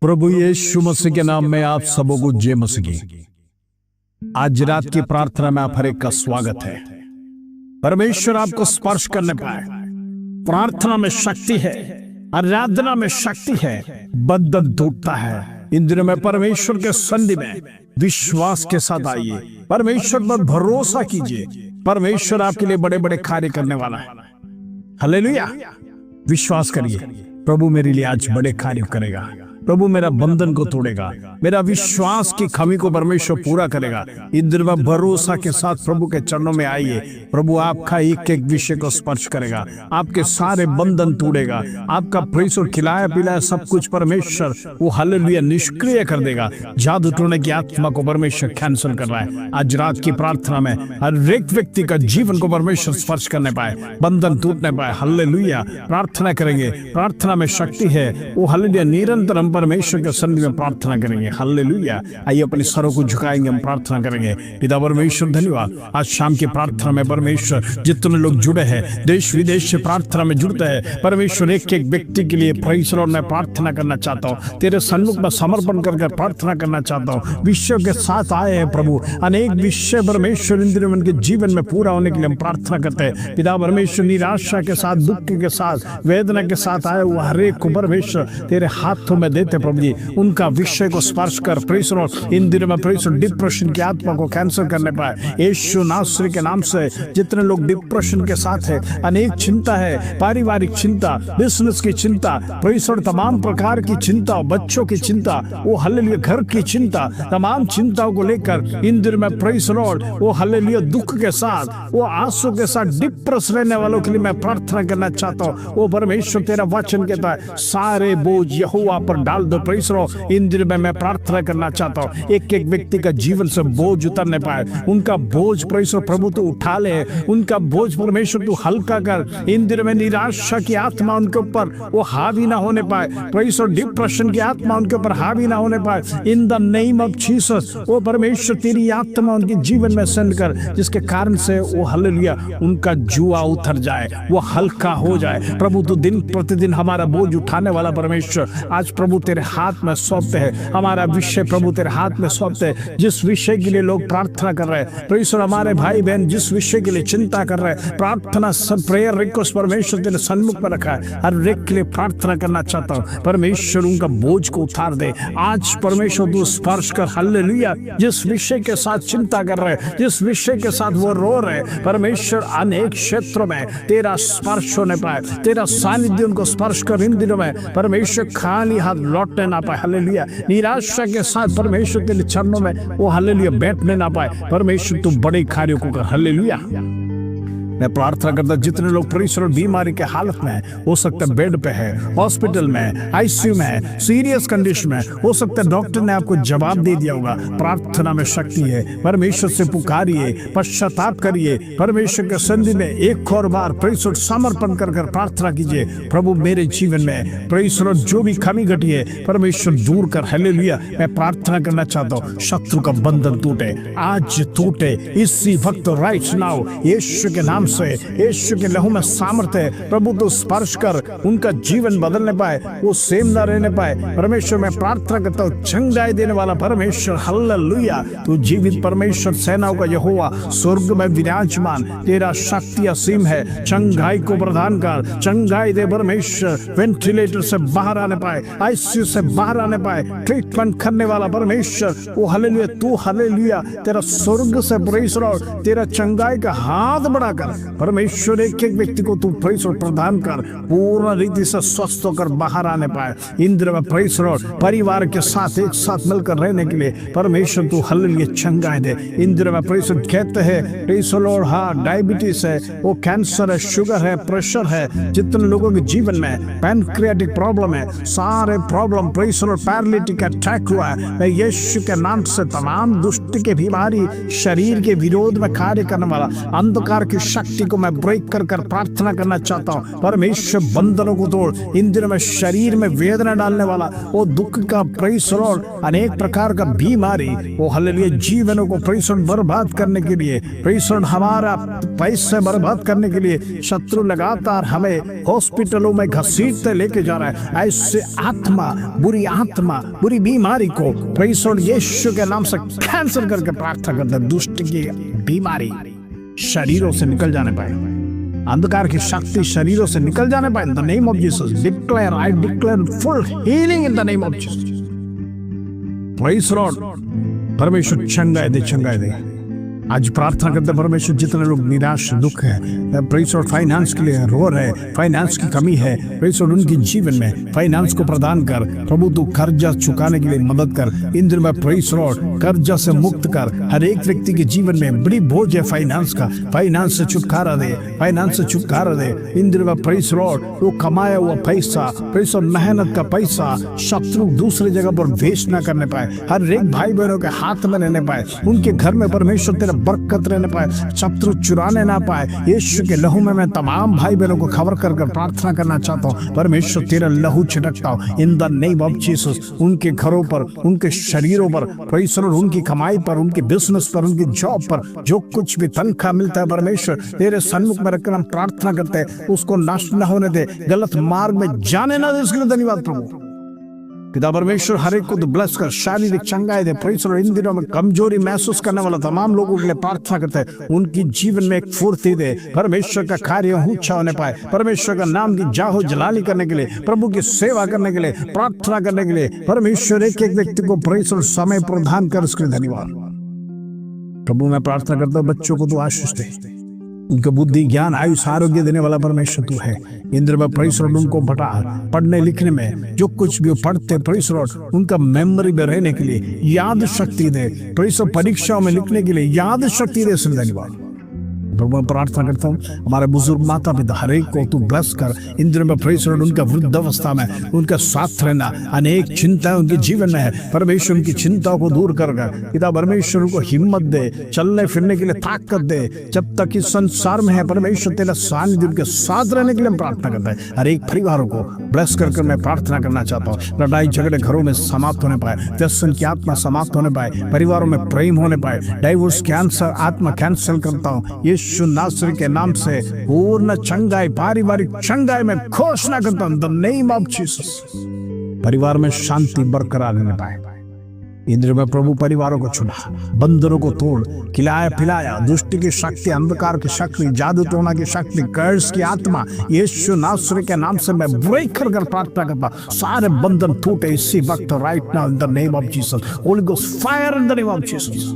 प्रभु यीशु मसीह के नाम में आप सबों को जय मसीह की। आज रात की प्रार्थना में आप हर एक का स्वागत है। परमेश्वर आपको स्पर्श करने पाए। प्रार्थना में शक्ति है, आराधना में शक्ति है, बंधन टूटता है। इन दिनों में परमेश्वर के सन्निधि में विश्वास के साथ आइए, परमेश्वर पर भरोसा कीजिए। परमेश्वर आपके लिए बड़े बड़े कार्य करने वाला है। हालेलुया। विश्वास करिए, प्रभु मेरे लिए आज बड़े कार्य करेगा। प्रभु मेरा बंधन को तोड़ेगा, मेरा विश्वास की कमी को परमेश्वर पूरा करेगा। इन दिनों में भरोसा के साथ प्रभु के चरणों में आइए। प्रभु आपका एक एक विषय को स्पर्श करेगा, आपके सारे बंधन तोड़ेगा, आपका परमेश्वर खिलाया पिलाया सब कुछ परमेश्वर वो हालेलुया निष्क्रिय कर देगा। जादू टोने की आत्मा को परमेश्वर कैंसिल कर रहा है। आज रात की प्रार्थना में हर एक व्यक्ति का जीवन को परमेश्वर स्पर्श करने पाए, बंधन टूटने पाए। हालेलुया। प्रार्थना करेंगे, प्रार्थना में शक्ति है। वो हालेलुया निरंतर हम परमेश्वर के सन्निधि में प्रार्थना करेंगे। हालेलुया। आइए अपने सरों को झुकाएंगे, हम प्रार्थना करेंगे। पिता परमेश्वर धन्यवाद, आज शाम की प्रार्थना में परमेश्वर जितने लोग जुड़े हैं, देश विदेश से प्रार्थना में जुड़ते हैं, परमेश्वर एक एक व्यक्ति के लिए परमेश्वर मैं प्रार्थना करना चाहता हूँ। तेरे सन्मुख में समर्पण करके प्रार्थना करना चाहता हूँ। विषयों के साथ आए हैं प्रभु, अनेक विषय परमेश्वर इन दिनों उनके जीवन में पूरा होने के लिए हम प्रार्थना करते हैं। पिता परमेश्वर निराशा के साथ, दुख के साथ, वेदना के साथ आए वो हर एक को परमेश्वर तेरे हाथों में देते प्रभु जी। उनका विषय को स्पर्श कर परमेश्वर। इन दिनों में परमेश्वर डिप्रेशन की आत्मा को कैंसिल करने पाए यीशु नासरी के नाम से। जितने लोग डिप्रेशन के साथ है, अनेक चिंता है, पारिवारिक चिंता, बिजनेस की चिंता, परमेश्वर तमाम प्रकार की चिंता, बच्चों की चिंता, वो हालेलुया घर की चिंता, तमाम चिंताओं को लेकर इन दिनों में परमेश्वर वो हालेलुया दुख के साथ, वो आंसू के साथ डिप्रेस रहने वालों के लिए मैं प्रार्थना करना चाहता हूँ। वो परमेश्वर तेरा वचन कहता है सारे बोझ यहोवा पर डाल दो। परमेश्वर इन दिनों में मैं प्रार्थना करना चाहता हूँ, एक एक व्यक्ति का जीवन से बोझ उतरने पाए। उनका बोझ परमेश्वर प्रभु तू उठा ले, उनका बोझ परमेश्वर तू हल्का कर। इन दिनों में निराशा की आत्मा उनके ऊपर वो हावी ना होने पाए, परमेश्वर डिप्रेशन की आत्मा उनके ऊपर हावी ना होने पाए। इन द नेम ऑफ जीसस वो परमेश्वर तेरी आत्मा उनके जीवन में सेंड कर, जिसके कारण से वो हालेलुया उनका जुआ उतर जाए, वो हल्का हो जाए। प्रभु तू दिन प्रतिदिन हमारा बोझ उठाने वाला परमेश्वर, आज प्रभु तेरे हाथ में सौंपते हैं। हमारा विषय प्रभु तेरे हाथ में सौंपते हैं। जिस विषय के लिए लोग प्रार्थना कर रहे हैं परमेश्वर, हमारे भाई बहन जिस विषय के लिए चिंता कर रहे हैं, प्रार्थना सब प्रेयर रिक्वेस्ट परमेश्वर तेरे सन्मुख पर रखा है। हर एक के लिए प्रार्थना करना चाहता हूँ, परमेश्वर उनका बोझ को उतार दे। आज परमेश्वर तू स्पर्श कर। हालेलुया। जिस विषय के साथ चिंता कर रहे हैं, जिस विषय के साथ वो रो रहे हैं, परमेश्वर अनेक क्षेत्रों में तेरा स्पर्श होने पाए, तेरा सानिध्य उनको स्पर्श कर। इन दिनों में परमेश्वर खाली हाथ लौटने ना पाए। हालेलुया। निराशा के साथ परमेश्वर तेरे चरणों में वो हालेलुया बैठने ना पाए। परमेश्वर तू बड़े कार्यों को कर। हालेलुया। मैं प्रार्थना करता जितने लोग परमेश्वर बीमारी के हालत में है, हो सकता है बेड पे है, हॉस्पिटल में, आईसीयू में, सीरियस कंडीशन में, हो सकता है डॉक्टर ने आपको जवाब दे दिया होगा। प्रार्थना में शक्ति है। परमेश्वर से पुकारिए, पश्चाताप करिए, परमेश्वर के सन्निधि में एक और बार परमेश्वर समर्पण कर प्रार्थना कीजिए। प्रभु मेरे जीवन में परमेश्वर जो भी कमी घटी है परमेश्वर दूर कर। हालेलुया। मैं प्रार्थना करना चाहता हूँ शत्रु का बंधन टूटे, आज टूटे इसी वक्त, राइट नाउ यीशु के नाम से। यीशु के लहू में सामर्थ्य है। प्रभु तो स्पर्श कर, उनका जीवन बदलने पाए, वो सेम ना रहने पाए। परमेश्वर मैं प्रार्थना करता हूँ चंगाई देने वाला परमेश्वर। हालेलुया। तू जीवित परमेश्वर, सेनाओं का यहोवा, स्वर्ग में विराजमान, तेरा शक्ति असीम है। चंगाई को प्रदान कर, चंगाई दे परमेश्वर। वेंटिलेटर से बाहर आने पाए, आईसीयू से बाहर आने पाए, ट्रीटमेंट करने वाला परमेश्वर वो हालेलुया। तू हालेलुया तेरा स्वर्ग से परमेश्वर तेरा चंगाई का हाथ बढ़ाकर परमेश्वर एक एक व्यक्ति को तू परमेश्वर प्रदान कर, पूर्ण रीति से स्वस्थ होकर बाहर आने पाए। इंद्र में परमेश्वर परिवार के साथ एक साथ मिलकर रहने के लिए परमेश्वर तू हालेलुया चंगाई दे। इंद्र में परमेश्वर कहते हैं परमेश्वर हाँ डायबिटीज है, वो कैंसर है, शुगर है, प्रेशर है, जितने लोगों के जीवन में पैनक्रियाटिक प्रॉब्लम है, सारे प्रॉब्लम परमेश्वर पैरालिटिक अटैक हुआ है, मैं यीशु के नाम से तमाम दुष्ट के बीमारी शरीर के विरोध में कार्य करने वाला अंधकार की शक्ति शक्ति को मैं ब्रेक कर कर प्रार्थना करना चाहता हूँ। परमेश्वर बंधनों को तोड़। इन दिनों में शरीर में वेदना डालने वाला वो दुख का प्रेस लॉर्ड, अनेक प्रकार का बीमारी, वो हालेलुया जीवनों को प्रेस बर्बाद करने के लिए, प्रेस हमारा पैसे बर्बाद करने के लिए शत्रु लगातार हमें हॉस्पिटलों में घसीटते लेके जा रहा है। ऐसे आत्मा, बुरी बीमारी को प्रेस यीशु के नाम से कैंसिल करके प्रार्थना करते हैं। दुष्ट की बीमारी शरीरों से निकल जाने पाए, अंधकार की शक्ति शरीरों से निकल जाने पाए। इन the name of Jesus declare, I declare full healing in the name of Jesus. Praise Lord. परमेश्वर चंगाई दे। आज प्रार्थना करते परमेश्वर जितने लोग निराश दुख है, प्रेज लॉर्ड फाइनेंस के लिए रो रहे, फाइनेंस की कमी है, प्रेज लॉर्ड उनके जीवन में फाइनेंस को प्रदान कर प्रभु। तू कर्जा चुकाने के लिए मदद कर इन दिनों में, प्रेज लॉर्ड कर्जा से मुक्त कर। हर एक व्यक्ति के जीवन में बड़ी बोझ है फाइनेंस का, फाइनेंस से छुटकारा दे, फाइनेंस से छुटकारा दे इन दिनों में। प्रेज लॉर्ड वो कमाया हुआ पैसा, प्रेज लॉर्ड मेहनत का पैसा शत्रु दूसरी जगह पर वेस्ट ना करने पाए, हर एक भाई बहनों के हाथ में रहने पाए, उनके घर में परमेश्वर तेरा बरकत रहने पाए, शत्रु चुराने ना पाए। यीशु के लहू में मैं तमाम भाई बहनों को खबर कर प्रार्थना करना चाहता हूँ। परमेश्वर तेरा लहू छिड़कता हूँ इन द नेम ऑफ जीसस। उनके घरों पर, उनके शरीरों पर, परमेश्वर उनकी कमाई पर, उनकी बिजनेस पर, उनकी जॉब पर जो कुछ भी तनख्वाह मिलता है परमेश्वर तेरे सन्मुख में रखकर हम प्रार्थना करते हैं, उसको नष्ट न होने दे, गलत मार्ग में जाने ना दे। इसके लिए धन्यवाद प्रभु। पिता परमेश्वर हर एक को तो ब्लेस कर, शारीरिक चंगाई दे। परमेश्वर इन दिनों में कमजोरी महसूस करने वाला तमाम लोगों के लिए प्रार्थना करते हैं, उनकी जीवन में एक फुर्ती दे। परमेश्वर का कार्य ऊंचा होने पाए, परमेश्वर का नाम की जाहो जलाली करने के लिए, प्रभु की सेवा करने के लिए, प्रार्थना करने के लिए परमेश्वर एक एक व्यक्ति को परमेश्वर समय प्रदान कर, उसके लिए धन्यवाद प्रभु। मैं प्रार्थना करता हूँ बच्चों को तो आशीष दे, उनका बुद्धि ज्ञान आयुष आरोग्य देने वाला परमेश्वर तू है। इंद्र में परमेश्वर उनको बढ़ा, पढ़ने लिखने में जो कुछ भी पढ़ते परमेश्वर उनका मेमोरी में रहने के लिए याद शक्ति दे, परमेश्वर परीक्षाओं में लिखने के लिए याद शक्ति दे। धन्यवाद प्रभु। मैं प्रार्थना करता हूँ हमारे बुजुर्ग माता पिता हर एक को तू ब्लेस कर। इन दिनों में परमेश्वर उनका वृद्धावस्था में उनका साथ रहना, अनेक चिंताएं उनके जीवन में है, परमेश्वर उनकी चिंताओं को दूर कर पिता परमेश्वर उनको हिम्मत दे, चलने फिरने के लिए ताकत दे। जब तक इस संसार में है परमेश्वर तेरा सानिध्य उनके साथ रहने के लिए हम प्रार्थना करते हैं। हर एक परिवारों को ब्लेस कर मैं प्रार्थना करना चाहता हूँ। लड़ाई झगड़े घरों में समाप्त होने पाए, व्यसन की आत्मा समाप्त होने पाए, परिवारों में प्रेम होने पाए, डाइवोर्स कैंसर आत्मा कैंसिल करता हूँ यीशु नासरी के नाम से। पूर्ण चंगाई, पारिवारिक चंगाई में घोषणा करता हूं द नेम ऑफ जीसस। परिवार में शांति बरकरार रहने पाए। इंद्र में प्रभु परिवारों को छुड़ा, बंदरों को तोड़, खिलाया पिलाया, दुष्ट की शक्ति, अंधकार की शक्ति, जादू टोना की शक्ति, कर्ज की आत्मा यीशु नासरी के नाम से मैं ब्रेक कर प्रार्थना करता, सारे बंधन टूटे इसी वक्त right now in the name of Jesus. Holy ghost fire in the name of Jesus.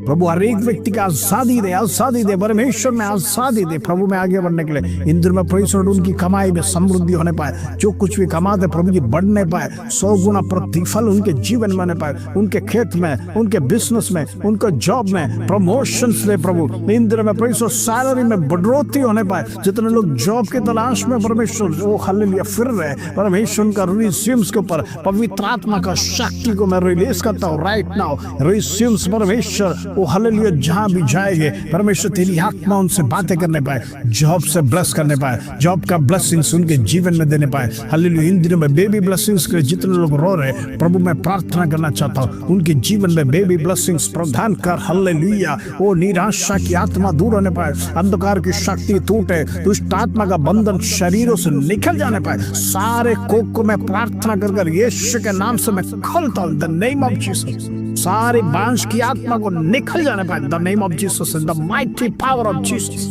प्रभु हर एक व्यक्ति का आजादी दे, आजादी दे परमेश्वर में, आजादी दे प्रभु में आगे बढ़ने के लिए। इंद्र में परमेश्वर उनकी कमाई में समृद्धि होने पाए, जो कुछ भी कमाते प्रभु जी बढ़ने पाए, 100 गुना प्रतिफल उनके जीवन में होने पाए, उनके खेत में, उनके बिजनेस में, उनके जॉब में प्रमोशंस दे प्रभु। इंद्र में परमेश्वर सैलरी में बढ़ोतरी होने पाए। जितने लोग जॉब की तलाश में परमेश्वर वो हालेलुया फिर रहे, परमेश्वर उनका रिज्यूम्स के ऊपर पवित्र आत्मा का शक्ति को मैं रिलीज करता हूँ राइट नाउ। रिज्यूम्स परमेश्वर वो हालेलुया जहां भी जाएंगे परमेश्वर तेरी आत्मा उनसे बातें करने पाए, जॉब से ब्लेस करने पाए, जॉब का ब्लेसिंग्स उनके जीवन में देने पाए। हालेलुया इन दिनों में बेबी ब्लेसिंग्स के जितने लोग रो रहे प्रभु मैं प्रार्थना करना चाहता हूं उनके जीवन में बेबी ब्लेसिंग्स प्रदान कर। हालेलुया वो निराशा की आत्मा दूर होने पाए, अंधकार की शक्ति टूटे, दुष्ट आत्मा का बंधन शरीरों से निकल जाने पाए। सारे कोख को मैं प्रार्थना कर यीशु के नाम से मैं खोलता हूं द नेम ऑफ जीसस। सारी बांस की आत्मा को निकल जाने पाए the name of Jesus, in the mighty power of Jesus.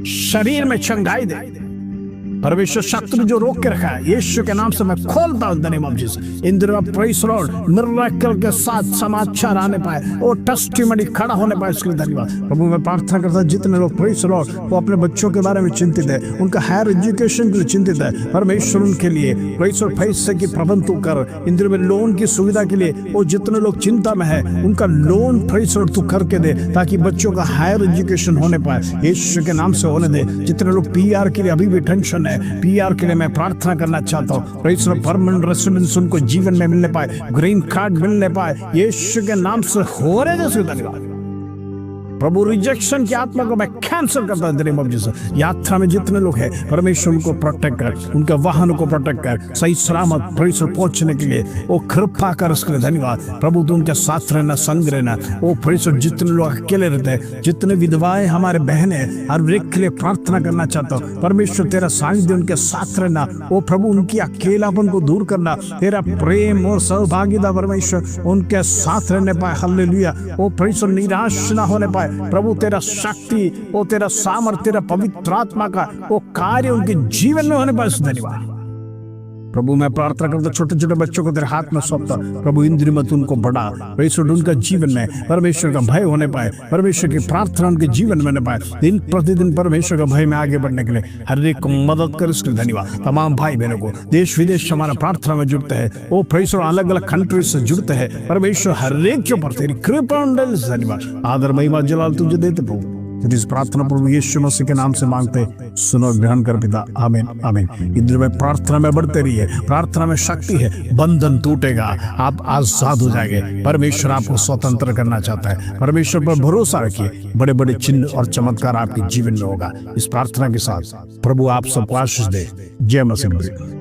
शरीर में चंगाई दे परमेश्वर, शत्रु जो रोक के रखा है यीशु के नाम से मैं खोलता हूं द नेम ऑफ जीसस। इन दिनों में प्रेज लॉर्ड मिरेकल के साथ समाचार आने पाए और टेस्टिमनी खड़ा होने पाए, इसके लिए धन्यवाद प्रभु। मैं प्रार्थना करता हूं जितने लोग प्रेज लॉर्ड वो अपने बच्चों के बारे में चिंतित है, उनका हायर एजुकेशन के लिए चिंतित है, परमेश्वर उनके लिए प्रेज लॉर्ड पैसे की प्रबंध तू कर। इन दिनों में लोन की सुविधा के लिए वो जितने लोग चिंता में है उनका लोन प्रेज लॉर्ड तू करके दे ताकि बच्चों का हायर एजुकेशन होने पाए, यीशु के नाम से होने दे। जितने लोग पीआर के लिए अभी भी टेंशन है, पीआर के लिए मैं प्रार्थना करना चाहता हूँ प्रेज लॉर्ड परमानेंट रेसिडेंस उनको जीवन में मिलने पाए, ग्रीन कार्ड मिलने पाए, यीशु के नाम से हो रहे जैसे धन्यवाद प्रभु रिजेक्शन की आत्मा को मैं कैंसिल करता हूं इन द नेम ऑफ जीसस। यात्रा में जितने लोग हैं परमेश्वर उनको प्रोटेक्ट कर, उनके वाहनों को प्रोटेक्ट कर, सही सलामत परमेश्वर पहुंचने के लिए वो कृपा कर, उसके लिए धन्यवाद प्रभु। तू उनके साथ रहना, संग रहना। वो परमेश्वर जितने लोग अकेले रहते हैं, जितने विधवाएं हमारे बहनें, हर एक के लिए प्रार्थना करना चाहता हूँ परमेश्वर, तेरा सानिध्य उनके साथ रहना। वो प्रभु उनकी अकेलापन को दूर करना, तेरा प्रेम और सहभागिता परमेश्वर उनके साथ रहने पाए। हालेलुया। वो परमेश्वर निराश ना होने पाए प्रभु। तेरा शक्ति, वो तेरा सामर्थ्य, तेरा पवित्र आत्मा का वो कार्य उनके जीवन में होने पाए। धन्यवाद प्रभु। मैं प्रार्थना करता छोटे छोटे बच्चों को तेरे हाथ में सौंपता प्रभु। इंद्रिय मत उनको बढ़ा परमेश्वर, उनका जीवन में परमेश्वर का भय होने पाए, परमेश्वर की प्रार्थना उनके जीवन में होने पाए। दिन प्रतिदिन परमेश्वर का भय में आगे बढ़ने के लिए हर एक को मदद कर, इसके लिए धन्यवाद। तमाम भाई बहनों को देश विदेश हमारा प्रार्थना में जुड़ते हैं, वो परमेश्वर अलग अलग कंट्री से जुड़ते हैं परमेश्वर, हर एक के ऊपर तेरी कृपा। धन्यवाद, आदर महिमा जलाल तुझे देते प्रभु। इस प्रार्थना प्रभु यीशु मसीह के नाम से मांगते, सुनो, ग्रहण कर पिता। आमीन आमीन। इधर में प्रार्थना में बढ़ते रहिए, प्रार्थना में शक्ति है, बंधन टूटेगा, आप आजाद हो जाएंगे। परमेश्वर आपको स्वतंत्र करना चाहता है। परमेश्वर पर भरोसा रखिए, बड़े बड़े चिन्ह और चमत्कार आपके जीवन में होगा। इस प्रार्थना के साथ प्रभु आप सबको आशीष दे। जय मसीह।